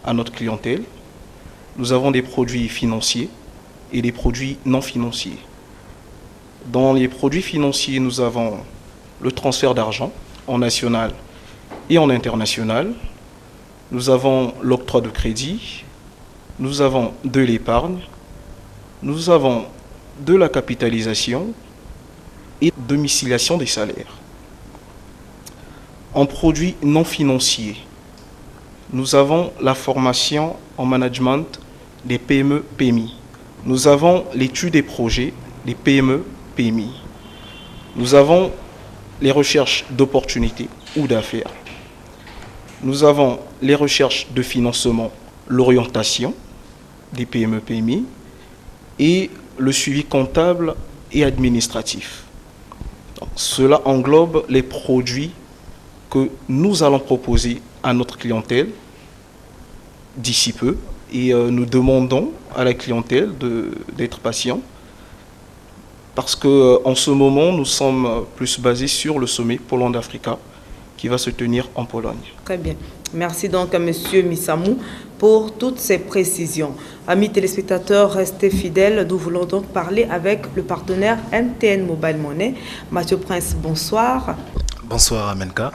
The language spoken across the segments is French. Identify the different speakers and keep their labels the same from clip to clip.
Speaker 1: à notre clientèle. Nous avons des produits financiers et des produits non financiers. Dans les produits financiers, nous avons le transfert d'argent en national et en international. Nous avons l'octroi de crédit, nous avons de l'épargne, nous avons de la capitalisation et domiciliation des salaires. En produits non financiers, nous avons la formation en management des PME-PMI. Nous avons l'étude des projets des PME-PMI. Nous avons les recherches d'opportunités ou d'affaires. Nous avons les recherches de financement, l'orientation des PME-PMI et le suivi comptable et administratif. Donc, cela englobe les produits que nous allons proposer à notre clientèle d'ici peu et nous demandons à la clientèle d'être patient parce qu'en ce moment nous sommes plus basés sur le sommet Poland-Africa qui va se tenir en Pologne.
Speaker 2: Très bien. Merci donc à M. Missamou pour toutes ces précisions. Amis téléspectateurs, restez fidèles. Nous voulons donc parler avec le partenaire MTN Mobile Money. Mathieu Prince, bonsoir.
Speaker 3: Bonsoir Amenka.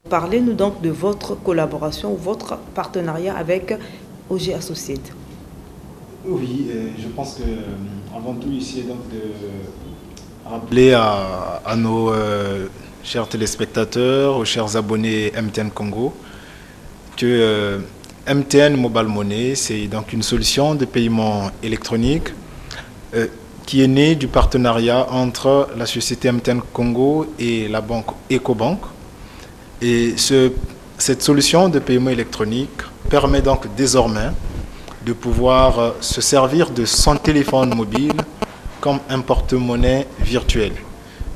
Speaker 2: Parlez-nous donc de votre collaboration ou votre partenariat avec OG Associates.
Speaker 3: Oui, je pense que avant tout ici donc de rappeler à nos chers téléspectateurs, aux chers abonnés MTN Congo, que MTN Mobile Money, c'est donc une solution de paiement électronique qui est née du partenariat entre la société MTN Congo et la banque Ecobank. Et cette solution de paiement électronique permet donc désormais de pouvoir se servir de son téléphone mobile comme un porte-monnaie virtuel.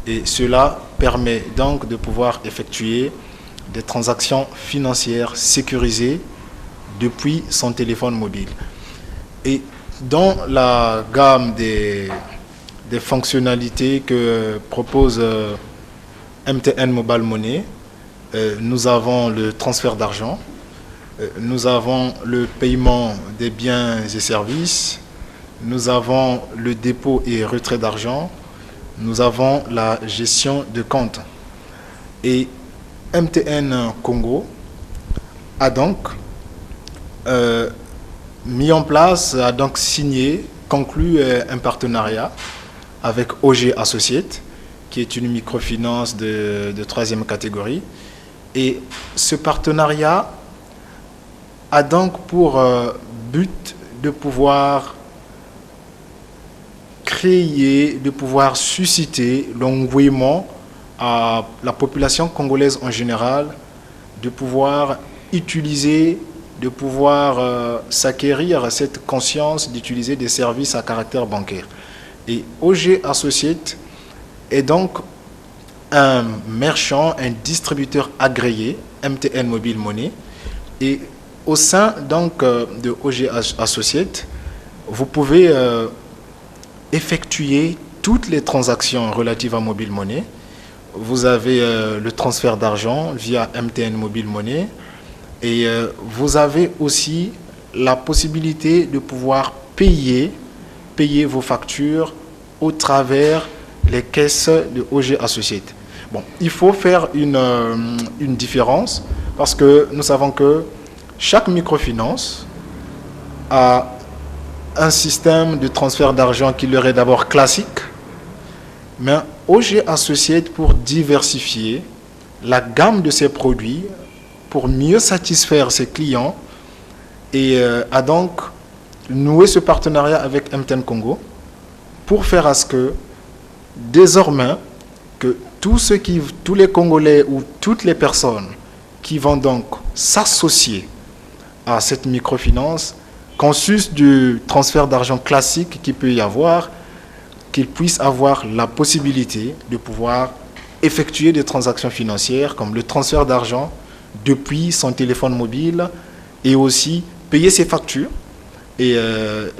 Speaker 3: Et cela permet donc de pouvoir effectuer des transactions financières sécurisées depuis son téléphone mobile. Et dans la gamme des fonctionnalités que propose MTN Mobile Money, nous avons le transfert d'argent, nous avons le paiement des biens et services, nous avons le dépôt et retrait d'argent, nous avons la gestion de compte. Et MTN Congo a donc mis en place, a donc signé, conclu un partenariat avec OG Associates, qui est une microfinance de troisième catégorie. Et ce partenariat a donc pour but de pouvoir créer, de pouvoir susciter l'engouement à la population congolaise en général, de pouvoir utiliser, de pouvoir s'acquérir cette conscience d'utiliser des services à caractère bancaire. Et OG Associates est donc un marchand, un distributeur agréé, MTN Mobile Money. Et au sein donc de OG Associates, vous pouvez effectuer toutes les transactions relatives à Mobile Money. Vous avez le transfert d'argent via MTN Mobile Money et vous avez aussi la possibilité de pouvoir payer vos factures au travers les caisses de OG Associates. Bon, il faut faire une différence parce que nous savons que chaque microfinance a un système de transfert d'argent qui leur est d'abord classique, mais OG Associates, pour diversifier la gamme de ses produits, pour mieux satisfaire ses clients, et a donc noué ce partenariat avec MTN Congo pour faire à ce que désormais que tous les Congolais ou toutes les personnes qui vont donc s'associer à cette microfinance, qu'en sus du transfert d'argent classique qu'il peut y avoir, qu'ils puissent avoir la possibilité de pouvoir effectuer des transactions financières comme le transfert d'argent depuis son téléphone mobile et aussi payer ses factures. Et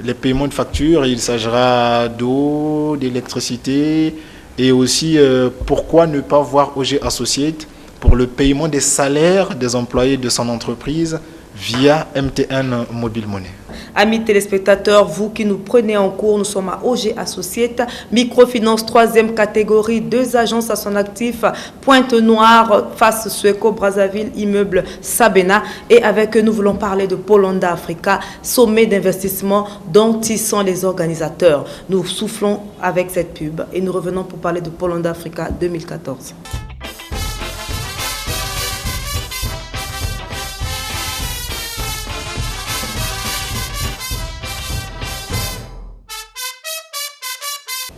Speaker 3: les paiements de factures, il s'agira d'eau, d'électricité et aussi pourquoi ne pas voir OG Associates pour le paiement des salaires des employés de son entreprise via MTN Mobile Money.
Speaker 2: Amis téléspectateurs, vous qui nous prenez en cours, nous sommes à OG Associates, microfinance 3e catégorie, 2 agences à son actif, Pointe-Noire, face Sueco, Brazzaville, immeuble Sabena. Et avec eux, nous voulons parler de Polonda Africa, sommet d'investissement dont ils sont les organisateurs. Nous soufflons avec cette pub et nous revenons pour parler de Polonda Africa 2014.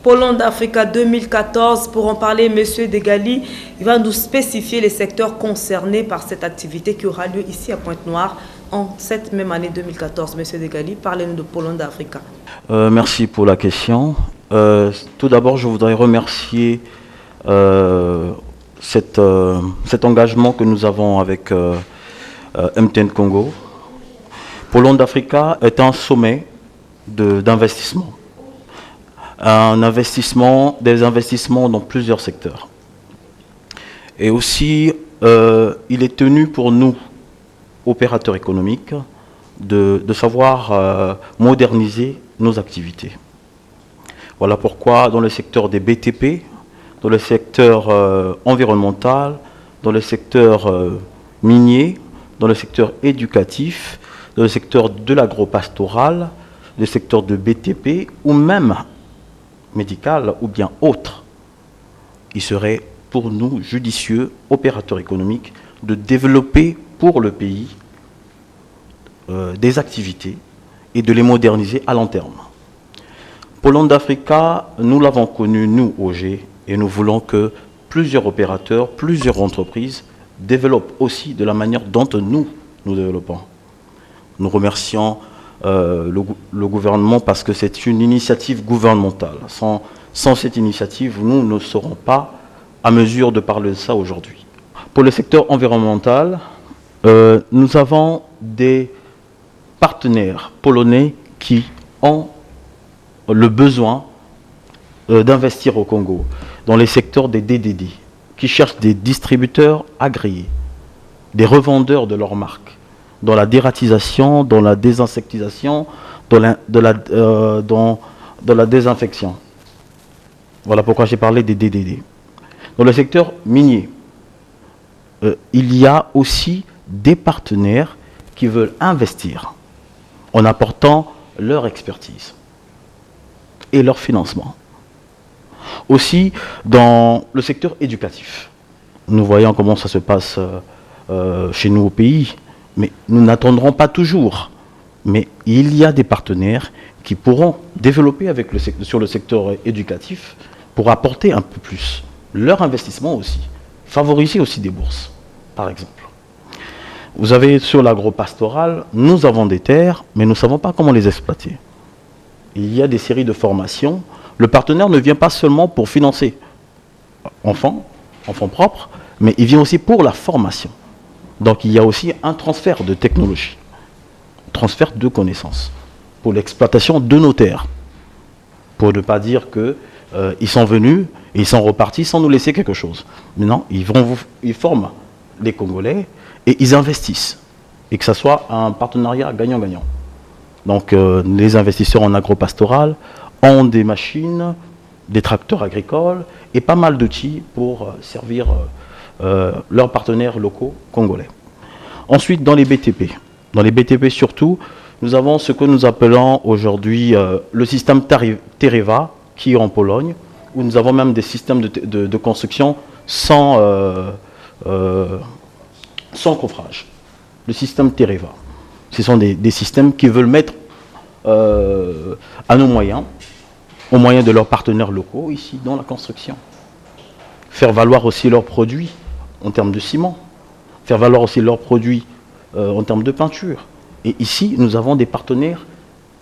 Speaker 2: Polonda Africa 2014, pour en parler, M. Degali, il va nous spécifier les secteurs concernés par cette activité qui aura lieu ici à Pointe-Noire en cette même année 2014. M. Degali, parlez-nous de Polonda Africa.
Speaker 4: Merci pour la question. Tout d'abord, je voudrais remercier cet engagement que nous avons avec MTN Congo. Polonda Africa est un sommet d'investissement. Des investissements dans plusieurs secteurs. Et aussi, il est tenu pour nous, opérateurs économiques, de savoir moderniser nos activités. Voilà pourquoi dans le secteur des BTP, dans le secteur environnemental, dans le secteur minier, dans le secteur éducatif, dans le secteur de l'agropastoral, le secteur de BTP ou même médical ou bien autre, il serait pour nous judicieux, opérateurs économiques, de développer pour le pays des activités et de les moderniser à long terme. Polonda Africa, nous l'avons connu, nous, OG, et nous voulons que plusieurs opérateurs, plusieurs entreprises développent aussi de la manière dont nous développons. Nous remercions le gouvernement parce que c'est une initiative gouvernementale. Sans cette initiative, nous ne serons pas à mesure de parler de ça aujourd'hui. Pour le secteur environnemental, nous avons des partenaires polonais qui ont le besoin d'investir au Congo dans les secteurs des DDD, qui cherchent des distributeurs agréés, des revendeurs de leurs marques, dans la dératisation, dans la désinsectisation, dans la désinfection. Voilà pourquoi j'ai parlé des DDD. Dans le secteur minier, il y a aussi des partenaires qui veulent investir en apportant leur expertise et leur financement. Aussi, dans le secteur éducatif, nous voyons comment ça se passe chez nous au pays. Mais nous n'attendrons pas toujours. Mais il y a des partenaires qui pourront développer sur le secteur éducatif pour apporter un peu plus. Leur investissement aussi. Favoriser aussi des bourses, par exemple. Vous avez sur l'agropastoral, nous avons des terres, mais nous ne savons pas comment les exploiter. Il y a des séries de formations. Le partenaire ne vient pas seulement pour financer enfants propres, mais il vient aussi pour la formation. Donc il y a aussi un transfert de technologie, transfert de connaissances pour l'exploitation de nos terres. Pour ne pas dire qu'ils sont venus et ils sont repartis sans nous laisser quelque chose. Mais non, ils forment les Congolais et ils investissent. Et que ce soit un partenariat gagnant-gagnant. Donc les investisseurs en agropastoral ont des machines, des tracteurs agricoles et pas mal d'outils pour servir leurs partenaires locaux congolais. Ensuite, dans les BTP surtout, nous avons ce que nous appelons aujourd'hui le système Tereva, qui est en Pologne, où nous avons même des systèmes de construction sans coffrage. Le système Tereva. Ce sont des systèmes qui veulent mettre à nos moyens, aux moyens de leurs partenaires locaux, ici, dans la construction. Faire valoir aussi leurs produits en termes de ciment, faire valoir aussi leurs produits en termes de peinture. Et ici, nous avons des partenaires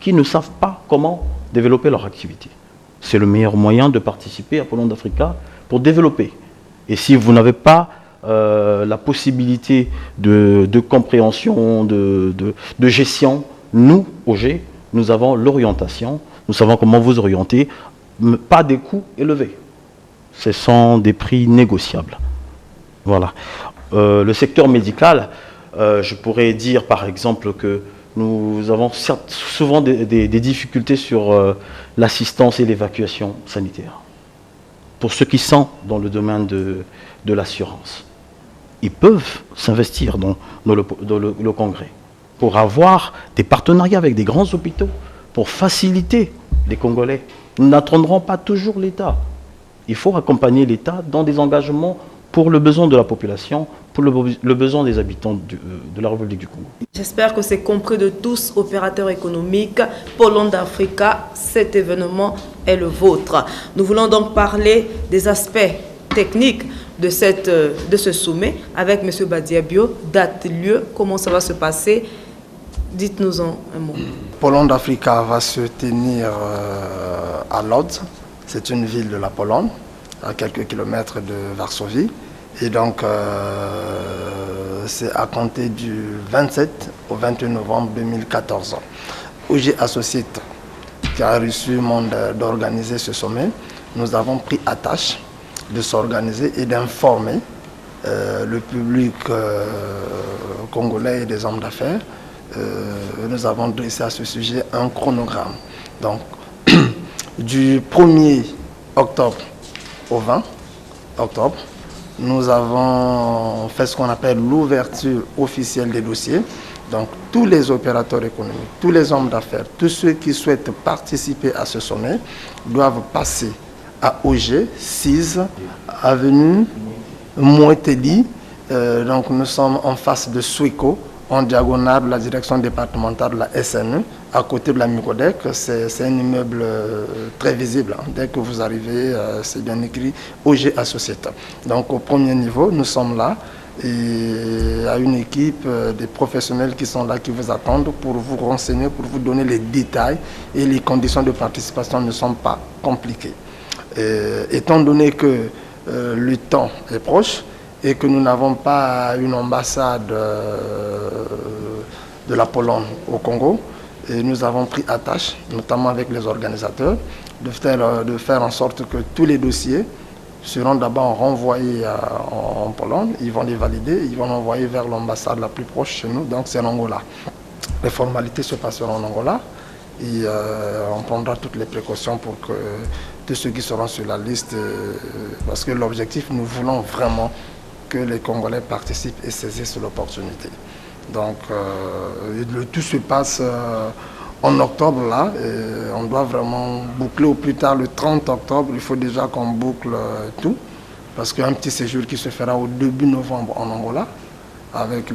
Speaker 4: qui ne savent pas comment développer leur activité. C'est le meilleur moyen de participer à Polonda Africa pour développer. Et si vous n'avez pas la possibilité de compréhension, de gestion, nous, OG, nous avons l'orientation, nous savons comment vous orienter, pas des coûts élevés. Ce sont des prix négociables. Voilà. Le secteur médical, Je pourrais dire par exemple que nous avons souvent des difficultés sur l'assistance et l'évacuation sanitaire. Pour ceux qui sont dans le domaine de l'assurance, ils peuvent s'investir dans le congrès pour avoir des partenariats avec des grands hôpitaux, pour faciliter les Congolais. Nous n'attendrons pas toujours l'État. Il faut accompagner l'État dans des engagements pour le besoin de la population, pour le besoin des habitants de la République du Congo.
Speaker 2: J'espère que c'est compris de tous, opérateurs économiques. Pôle d'Africa, cet événement est le vôtre. Nous voulons donc parler des aspects techniques de ce sommet avec M. Badiabio. Date, lieu, comment ça va se passer? Dites-nous-en un mot.
Speaker 5: Pôle d'Africa va se tenir à Lodz. C'est une ville de la Pologne, à quelques kilomètres de Varsovie. Et donc, c'est à compter du 27 au 28 novembre 2014. OG Associates, qui a reçu le mandat d'organiser ce sommet, nous avons pris à tâche de s'organiser et d'informer le public congolais et des hommes d'affaires. Nous avons dressé à ce sujet un chronogramme. Donc, du 1er octobre au 20 octobre, nous avons fait ce qu'on appelle l'ouverture officielle des dossiers. Donc, tous les opérateurs économiques, tous les hommes d'affaires, tous ceux qui souhaitent participer à ce sommet doivent passer à OG, 6, avenue Moueteli. Donc, nous sommes en face de Suiko, en diagonale de la direction départementale de la SNE, à côté de la Micodec. C'est un immeuble très visible. Dès que vous arrivez, c'est bien écrit OG Associates. Donc au premier niveau, nous sommes là et il y a une équipe de professionnels qui sont là, qui vous attendent pour vous renseigner, pour vous donner les détails, et les conditions de participation ne sont pas compliquées. Étant donné que le temps est proche, et que nous n'avons pas une ambassade de la Pologne au Congo, et nous avons pris à tâche, notamment avec les organisateurs, de faire en sorte que tous les dossiers seront d'abord renvoyés en Pologne. Ils vont les valider, ils vont l'envoyer vers l'ambassade la plus proche chez nous, donc c'est l'Angola. Les formalités se passeront en Angola et on prendra toutes les précautions pour que tous ceux qui seront sur la liste, parce que l'objectif, nous voulons vraiment que les Congolais participent et saisissent l'opportunité. Donc, le tout se passe en octobre là, et on doit vraiment boucler au plus tard le 30 octobre. Il faut déjà qu'on boucle tout, parce qu'il y a un petit séjour qui se fera au début novembre en Angola, avec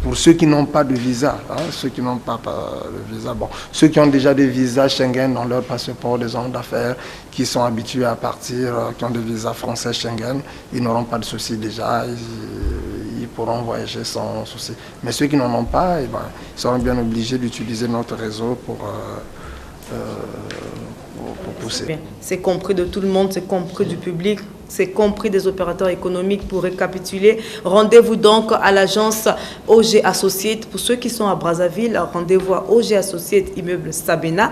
Speaker 5: pour ceux qui n'ont pas de visa, hein, ceux qui n'ont pas de visa, bon, ceux qui ont déjà des visas Schengen dans leur passeport, des hommes d'affaires qui sont habitués à partir, qui ont des visas français Schengen, ils n'auront pas de soucis déjà, ils pourront voyager sans souci. Mais ceux qui n'en ont pas, eh ben, ils seront bien obligés d'utiliser notre réseau pour pousser.
Speaker 2: C'est compris de tout le monde, c'est compris du public, c'est compris des opérateurs économiques. Pour récapituler, rendez-vous donc à l'agence OG Associates. Pour ceux qui sont à Brazzaville, rendez-vous à OG Associates, immeuble Sabena.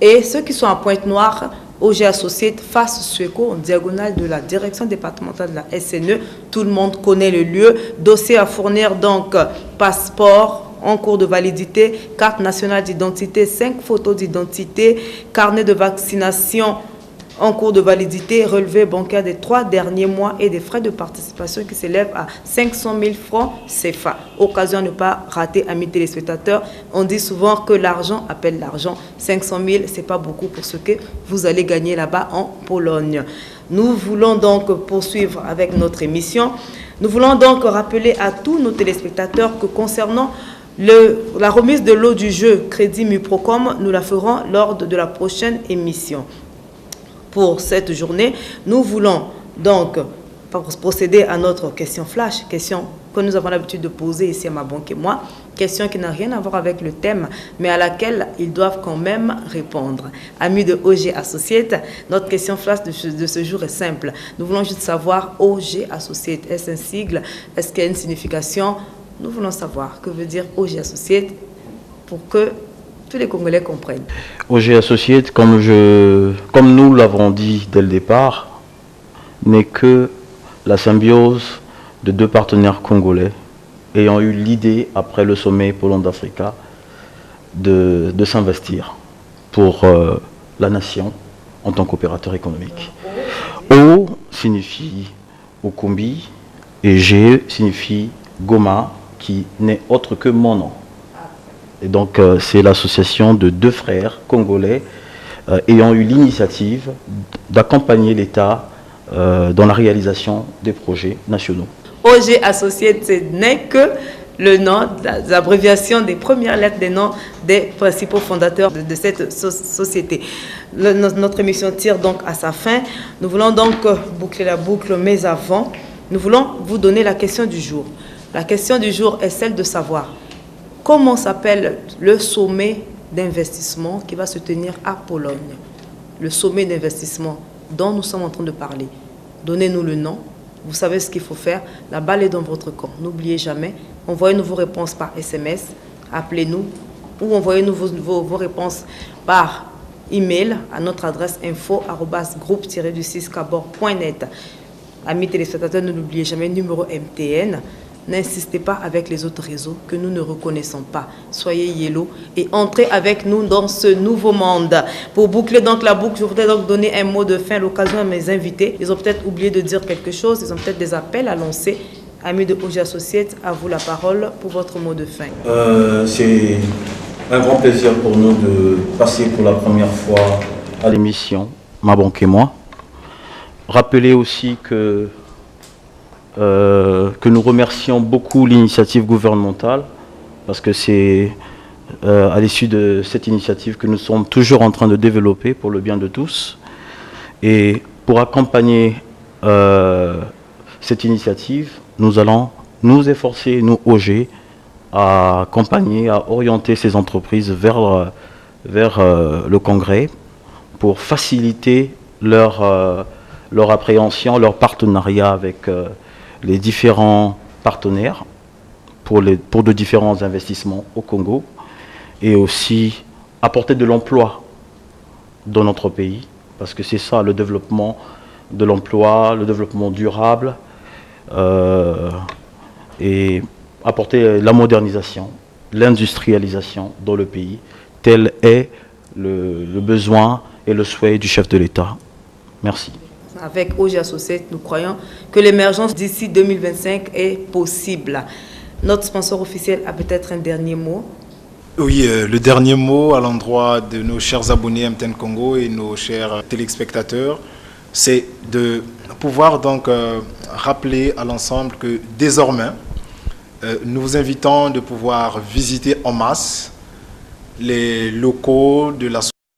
Speaker 2: Et ceux qui sont à Pointe-Noire, OG Associates, face Sueco, en diagonale de la direction départementale de la SNE. Tout le monde connaît le lieu. Dossier à fournir donc, passeport en cours de validité, carte nationale d'identité, 5 photos d'identité, carnet de vaccination en cours de validité, relevé bancaire des 3 derniers mois et des frais de participation qui s'élèvent à 500 000 francs CFA. Occasion à ne pas rater, amis téléspectateurs. On dit souvent que l'argent appelle l'argent. 500 000, ce n'est pas beaucoup pour ce que vous allez gagner là-bas en Pologne. Nous voulons donc poursuivre avec notre émission. Nous voulons donc rappeler à tous nos téléspectateurs que concernant la remise de lot du jeu Crédit Muprocom, nous la ferons lors de la prochaine émission. Pour cette journée, nous voulons donc procéder à notre question flash, question que nous avons l'habitude de poser ici à ma banque et moi, question qui n'a rien à voir avec le thème, mais à laquelle ils doivent quand même répondre. Amis de OG Associates, notre question flash de ce jour est simple. Nous voulons juste savoir, OG Associates, est-ce un sigle? Est-ce qu'il y a une signification? Nous voulons savoir que veut dire OG Associates pour que tous les Congolais comprennent. OG
Speaker 4: Associates, comme nous l'avons dit dès le départ, n'est que la symbiose de 2 partenaires congolais ayant eu l'idée, après le sommet Pôle d'Africa, de s'investir pour la nation en tant qu'opérateur économique. O signifie Okumbi et G signifie Goma, qui n'est autre que mon nom. Et donc c'est l'association de deux frères congolais ayant eu l'initiative d'accompagner l'État dans la réalisation des projets nationaux.
Speaker 2: OG Associates n'est que le nom, l'abréviation des premières lettres des noms des principaux fondateurs de cette société. Notre émission tire donc à sa fin. Nous voulons donc boucler la boucle, mais avant, nous voulons vous donner la question du jour. La question du jour est celle de savoir comment s'appelle le sommet d'investissement qui va se tenir à Pologne. Le sommet d'investissement dont nous sommes en train de parler. Donnez-nous le nom. Vous savez ce qu'il faut faire. La balle est dans votre camp. N'oubliez jamais, envoyez-nous vos réponses par SMS, appelez-nous ou envoyez-nous vos réponses par email à notre adresse info@groupe-du6cabor.net. Amis téléspectateurs, ne l'oubliez jamais, numéro MTN. N'insistez pas avec les autres réseaux que nous ne reconnaissons pas. Soyez yellow et entrez avec nous dans ce nouveau monde. Pour boucler donc la boucle, je voudrais donc donner un mot de fin à l'occasion à mes invités. Ils ont peut-être oublié de dire quelque chose, ils ont peut-être des appels à lancer. Amis de OG Associates, à vous la parole pour votre mot de fin.
Speaker 4: C'est un grand plaisir pour nous de passer pour la première fois à l'émission Ma Banque et moi. Rappelez aussi que nous remercions beaucoup l'initiative gouvernementale parce que c'est à l'issue de cette initiative que nous sommes toujours en train de développer pour le bien de tous. Et pour accompagner cette initiative, nous allons nous efforcer, nous OG, à accompagner, à orienter ces entreprises vers le Congrès pour faciliter leur appréhension, leur partenariat avec les différents partenaires pour de différents investissements au Congo et aussi apporter de l'emploi dans notre pays parce que c'est ça le développement de l'emploi, le développement durable et apporter la modernisation, l'industrialisation dans le pays, tel est le besoin et le souhait du chef de l'État. Merci.
Speaker 2: Avec OG Associates, nous croyons que l'émergence d'ici 2025 est possible. Notre sponsor officiel a peut-être un dernier mot.
Speaker 3: Oui, le dernier mot à l'endroit de nos chers abonnés MTN Congo et nos chers téléspectateurs, c'est de pouvoir donc rappeler à l'ensemble que désormais, nous vous invitons de pouvoir visiter en masse les locaux de la